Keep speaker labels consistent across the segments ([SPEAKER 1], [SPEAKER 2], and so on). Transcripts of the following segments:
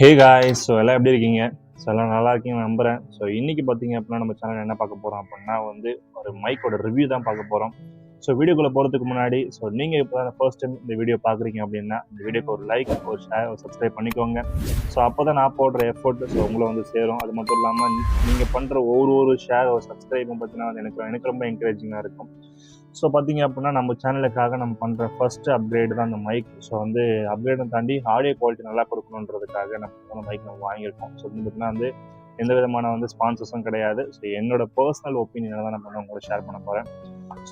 [SPEAKER 1] Hey guys, so எல்லாம் எப்படி இருக்கீங்க? ஸோ எல்லாம் நல்லா இருக்கீங்கன்னு நம்புகிறேன். ஸோ இன்றைக்கி பார்த்தீங்க அப்படின்னா நம்ம சேனல் என்ன பார்க்க போகிறோம் அப்படின்னா ஒரு மைக்கோட ரிவ்யூ தான் பார்க்க போகிறோம். ஸோ வீடியோக்குள்ளே போகிறதுக்கு முன்னாடி நீங்கள் இப்போ தான் ஃபர்ஸ்ட் டைம் இந்த வீடியோ பார்க்குறீங்க அப்படின்னா இந்த வீடியோக்கு ஒரு லைக், ஒரு ஷேர், ஒரு சப்ஸ்கிரைப் பண்ணிக்கோங்க. ஸோ அப்போ தான் நான் போடுற எஃபோர்ட் உங்களை சேரும். அது மட்டும் இல்லாமல் நீங்கள் பண்ணுற ஒரு ஷேர், ஒரு சப்ஸ்கிரைபும் பார்த்தீங்கன்னா எனக்கு ரொம்ப என்கரேஜிங்காக இருக்கும். ஸோ பார்த்தீங்க அப்படின்னா நம்ம சேனலுக்காக நம்ம பண்ணுற ஃபர்ஸ்ட் அப்கிரேடு தான் அந்த மைக். ஸோ அப்கிரேடை தாண்டி ஆடியோ குவாலிட்டி நல்லா கொடுக்கணுன்றதுக்காக நம்ம மைக் வாங்கியிருக்கோம். ஸோ பார்த்தீங்கன்னா எந்த விதமான ஸ்பான்சர்ஸும் கிடையாது. ஸோ என்னோட பர்சனல் ஒப்பீனியனை தான் நான் உங்களை ஷேர் பண்ண போகிறேன்.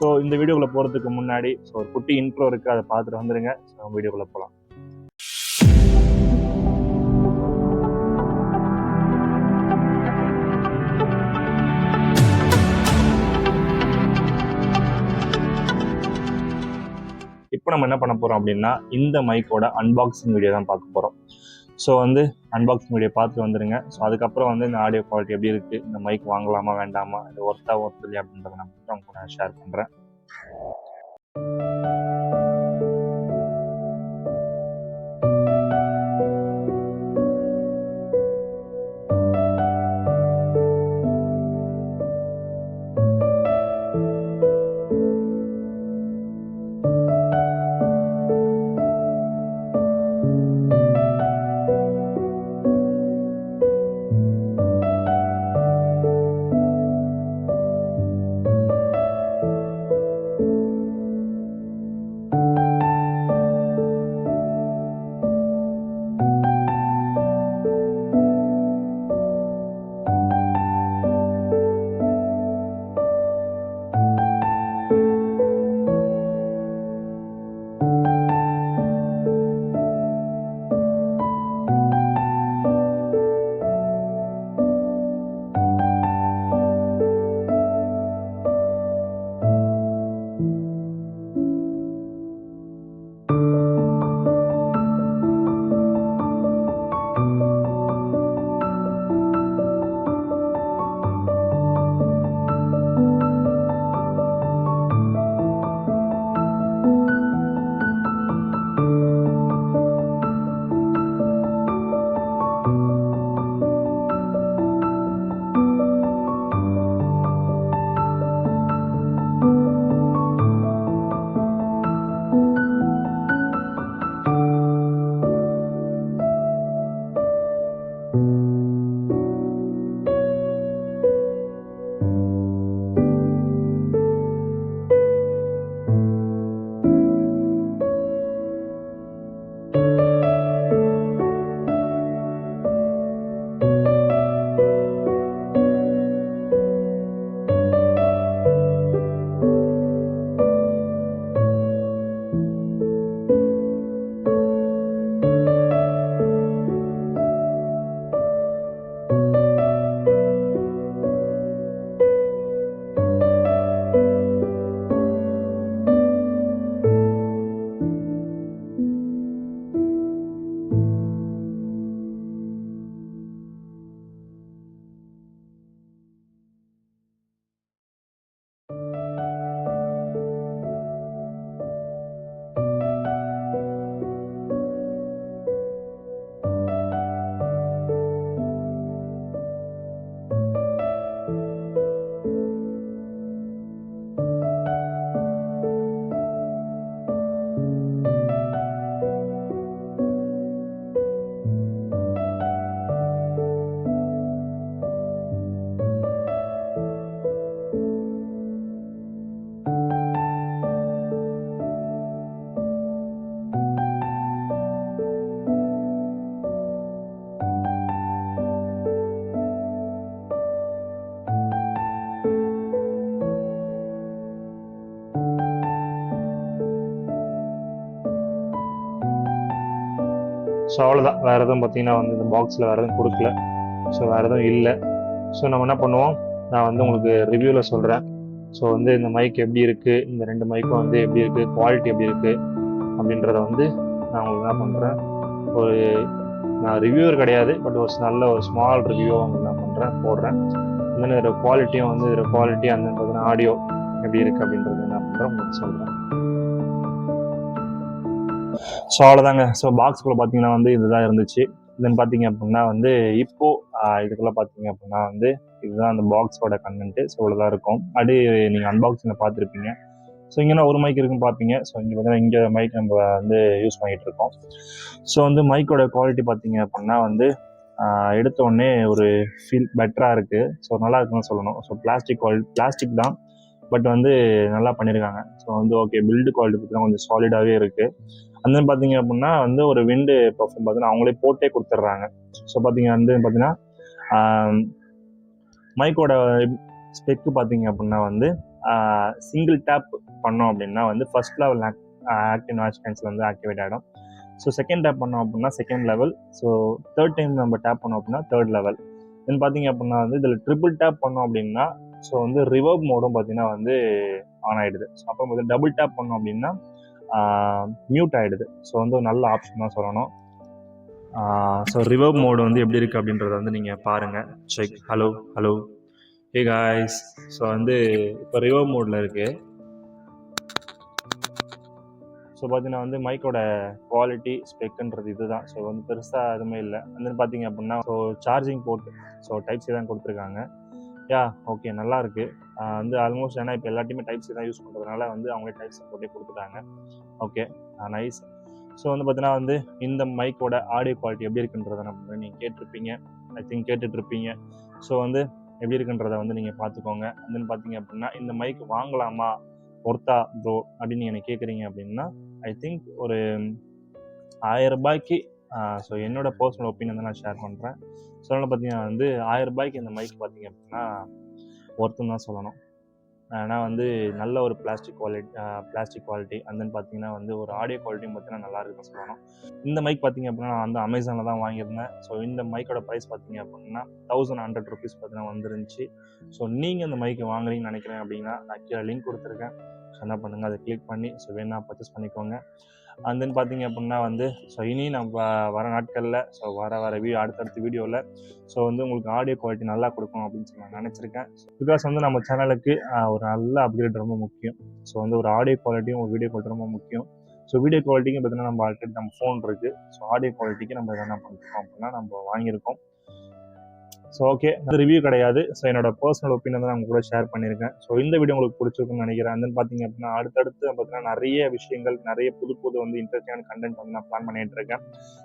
[SPEAKER 1] ஸோ இந்த வீடியோக்குள்ளே போகிறதுக்கு முன்னாடி ஒரு குட்டி இன்ட்ரோ இருக்குது, அதை பார்த்துட்டு வந்துடுங்க. ஸோ வீடியோக்குள்ளே போகலாம். இப்போ நம்ம என்ன பண்ண போகிறோம் அப்படின்னா இந்த மைக்கோட அன்பாக்சிங் வீடியோ தான் பார்க்க போகிறோம். ஸோ அன்பாக்சிங் வீடியோ பார்த்துட்டு வந்துடுங்க. ஸோ அதுக்கப்புறம் இந்த ஆடியோ குவாலிட்டி எப்படி இருக்குது, இந்த மைக் வாங்கலாமா வேண்டாமா, இது ஒர்த்தாக இல்லையா அப்படின்றத நான் உங்களுக்கு ஷேர் பண்ணுறேன். ஸோ அவ்வளோதான், வேறு எதுவும் பார்த்தீங்கன்னா இந்த பாக்ஸில் வேறு எதுவும் கொடுக்கல. ஸோ வேறு எதுவும் இல்லை. ஸோ நம்ம என்ன பண்ணுவோம், நான் உங்களுக்கு ரிவ்யூவில் சொல்கிறேன். ஸோ இந்த மைக் எப்படி இருக்குது, இந்த ரெண்டு மைக்கும் எப்படி இருக்குது, குவாலிட்டி எப்படி இருக்குது அப்படின்றத நான் உங்களுக்கு என்ன பண்ணுறேன், நான் ரிவ்யூவர் கிடையாது, பட் நல்ல ஒரு ஸ்மால் ரிவ்யூ உங்களுக்கு நான் போடுறேன். இதோட குவாலிட்டியும் இதோட குவாலிட்டி ஆடியோ எப்படி இருக்குது அப்படின்றது என்ன பண்ணுறேன் உங்களுக்கு சொல்கிறேன். ஸோ அவ்வளோதாங்க. ஸோ பாக்ஸ்குள்ளே பார்த்தீங்கன்னா இதுதான் இருந்துச்சு. தென் பார்த்தீங்க அப்படின்னா வந்து இப்போது இதுக்குள்ளே பார்த்தீங்க அப்படின்னா வந்து இதுதான் அந்த பாக்ஸோட கண்டென்ட்டு. ஸோ இவ்வளோதான் இருக்கும். அப்படி நீங்கள் அன்பாக்சிங்கில் பார்த்துருப்பீங்க. ஸோ இங்கே ஒரு மைக் இருக்குன்னு பார்ப்பீங்க. ஸோ இங்கே பார்த்தீங்கன்னா இங்கே மைக் நம்ம வந்து யூஸ் பண்ணிகிட்டு இருக்கோம். ஸோ வந்து மைக்கோட குவாலிட்டி பார்த்தீங்க அப்படின்னா வந்து எடுத்த உடனே ஒரு ஃபீல் பெட்டராக இருக்குது. ஸோ நல்லா இருக்குன்னு சொல்லணும். ஸோ பிளாஸ்டிக் தான், பட் வந்து நல்லா பண்ணியிருக்காங்க. ஸோ வந்து ஓகே, பில்டு குவாலிட்டி பார்த்தீங்கன்னா கொஞ்சம் சாலிடாகவே இருக்குது. அந்த பார்த்தீங்க அப்படின்னா வந்து ஒரு விண்டு பர்ஃபும் பார்த்தீங்கன்னா அவங்களே போட்டே கொடுத்துட்றாங்க. ஸோ பார்த்தீங்க வந்து பார்த்தீங்கன்னா மைக்கோட ஸ்பெக்கு பார்த்தீங்க அப்படின்னா வந்து சிங்கிள் டேப் பண்ணோம் அப்படின்னா வந்து first level active noise cancel வந்து ஆக்டிவேட் ஆகிடும். ஸோ செகண்ட் டேப் பண்ணோம் அப்படின்னா second level. So third time நம்ம டேப் பண்ணோம் அப்படின்னா தேர்ட் லெவல். தென் பார்த்தீங்க அப்படின்னா வந்து இதில் ட்ரிபிள் டேப் பண்ணோம் அப்படின்னா ஸோ வந்து ரிவர்ப் மோடும் பார்த்தீங்கன்னா வந்து ஆன் ஆகிடுது. ஸோ அப்போ வந்து டபுள் டேப் பண்ணோம் அப்படின்னா மியூட் ஆகிடுது. ஸோ வந்து ஒரு நல்ல ஆப்ஷன் தான் சொல்லணும். ஸோ ரிவர்ப் மோடு வந்து எப்படி இருக்குது அப்படின்றத வந்து நீங்கள் பாருங்கள். Check. Hello hey guys. So வந்து இப்போ ரிவர்ப் மோடில் இருக்குது. ஸோ பார்த்தீங்கன்னா வந்து மைக்கோட குவாலிட்டி ஸ்பெக்குன்றது இதுதான். ஸோ வந்து பெருசாக எதுவுமே இல்லை. வந்து பார்த்தீங்க அப்படின்னா so charging port so type C தான் கொடுத்துருக்காங்க. ஓகே, நல்லா இருக்குது. வந்து ஆல்மோஸ்ட் ஏன்னா இப்போ எல்லாத்தையுமே டைப் சி தான் யூஸ் பண்ணுறதுனால வந்து அவங்களே டைப் சி போட்டே கொடுத்துட்டாங்க. Okay, nice. ஸோ வந்து பார்த்தீங்கன்னா வந்து இந்த மைக்கோட ஆடியோ குவாலிட்டி எப்படி இருக்குன்றதை நம்ம நீங்கள் கேட்டிருப்பீங்க. I think கேட்டுட்ருப்பீங்க. ஸோ வந்து எப்படி இருக்குன்றதை வந்து நீங்கள் பார்த்துக்கோங்க. அதுன்னு பார்த்தீங்க அப்படின்னா இந்த மைக் வாங்கலாமா, ஒர்த்தா ப்ரோ அப்படின்னு நீங்கள் எனக்கு கேட்குறீங்க அப்படின்னா ஐ திங்க் ஒரு 1000 ரூபாய்க்கு ஸோ என்னோட பர்சனல் ஒப்பீனியன் தான் நான் ஷேர் பண்ணுறேன். ஸோ அதனால் பார்த்தீங்கன்னா வந்து 1000 ரூபாய்க்கு இந்த மைக் பார்த்தீங்க அப்படின்னா ஒர்த்துன்னு தான் சொல்லணும். ஏன்னா வந்து நல்ல ஒரு பிளாஸ்டிக் குவாலிட்டி அண்ட் தென் பார்த்தீங்கன்னா வந்து ஒரு ஆடியோ குவாலிட்டியும் பார்த்தீங்கன்னா நல்லா இருக்குன்னு சொல்லணும். இந்த மைக் பார்த்தீங்க அப்படின்னா நான் வந்து அமேசானில் தான் வாங்கியிருந்தேன். ஸோ இந்த மைக்கோட ப்ரைஸ் பார்த்தீங்க அப்படின்னா 1100 rupees பார்த்தீங்கன்னா வந்துருந்துச்சு. ஸோ நீங்கள் இந்த மைக்கை வாங்குறீங்கன்னு நினைக்கிறேன் அப்படின்னா நான் கீழே லிங்க் கொடுத்துருக்கேன். ஸோ என்ன பண்ணுங்கள், அதை கிளிக் பண்ணி ஸோ வேணா பர்ச்சேஸ் பண்ணிக்கோங்க. அண்ட் தென் பார்த்தீங்க அப்படின்னா வந்து ஸோ இனி நம்ம வர நாட்களில் ஸோ வர அடுத்தடுத்த வீடியோவில் ஸோ வந்து உங்களுக்கு ஆடியோ குவாலிட்டி நல்லா கொடுக்கும் அப்படின்னு சொல்லி நான் நினச்சிருக்கேன். பிகாஸ் வந்து நம்ம சேனலுக்கு ஒரு நல்ல அப்கிரேட் ரொம்ப முக்கியம். ஸோ வந்து ஒரு ஆடியோ குவாலிட்டியும் ஒரு வீடியோ குவாலிட்டி ரொம்ப முக்கியம். ஸோ வீடியோ குவாலிட்டிக்கு பார்த்தீங்கன்னா நம்ம ஆல்ரெடி நம்ம ஃபோன் இருக்குது. ஸோ ஆடியோ குவாலிட்டிக்கு நம்ம என்ன பண்ணிருக்கோம் அப்படின்னா நம்ம வாங்கியிருக்கோம். ஸோ ஓகே, அது ரிவ்யூ கிடையாது. ஸோ என்னோட பர்சனல் ஒப்பீனியன் தான் நான் கூட ஷேர் பண்ணியிருக்கேன். ஸோ இந்த வீடியோ உங்களுக்கு பிடிச்சிருக்குன்னு நினைக்கிறேன். தென் பார்த்தீங்க அப்படின்னா அடுத்தடுத்து பார்த்தீங்கன்னா நிறைய விஷயங்கள், நிறைய புது வந்து இன்ட்ரெஸ்டிங்கான கண்டென்ட் வந்து நான் பிளான் பண்ணிட்டு இருக்கேன்.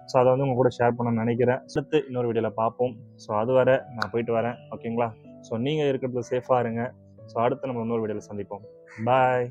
[SPEAKER 1] ஸோ அதை வந்து உங்க கூட ஷேர் பண்ணணும்னு நினைக்கிறேன். அடுத்து இன்னொரு வீடியோவில் பார்ப்போம். ஸோ அது வரை நான் போயிட்டு வரேன். ஓகேங்களா? ஸோ நீங்கள் இருக்கிறது சேஃபாக இருங்க. ஸோ அடுத்து நம்ம இன்னொரு வீடியோவில் சந்திப்போம். பாய்.